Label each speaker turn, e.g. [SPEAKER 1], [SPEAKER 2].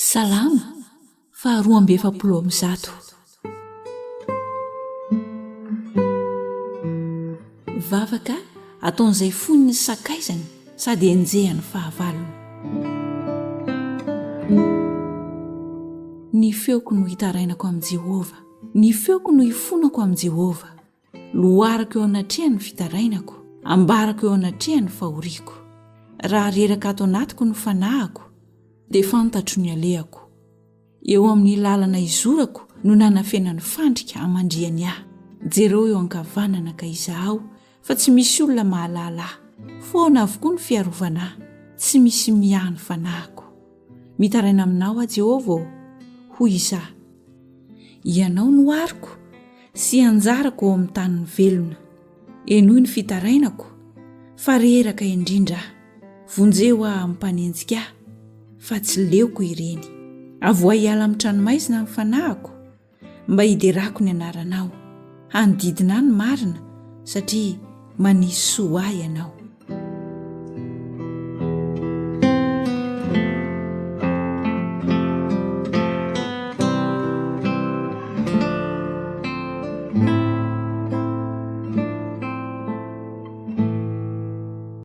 [SPEAKER 1] Salamo fa 2:7. Vavaka ataon'izay fony ny sakaizany sady enjehany fahavalony. Ny feoko no hitarainako amin'i Jehova, ny feoko no hifonako amin'i Jehova. Loharako eo anatrehany fitarainako, ambarako eo anatrehany fahoriako. Raha reraka ato anatiko ny fanahako, dia fantatro ny alehako. Eo amin'ny lalana izorako no nanafenany fandrika amandriany ahy. Jereo eo ankavanana ka izaho, fa tsy misy olona mahalala ahy. Foana avokoa ny fiarovana ahy, tsy misy miahany fanahako. Mitaraina aminao a Jehova, hoy izaho. Ianao no ariko sy anjarako ao amin'ny tany velona. Enoy ny fitarainako, fa reraka indrindra. Vonjeo aho amin'ny mpanenjika ahy, fa tsy leoko ireny. Avoay hiala amin'ny tranomaizina amin'ny fanahako, mba hiderako ny anaranao. Handidina ny marina, satria manisy soa ahy ianao.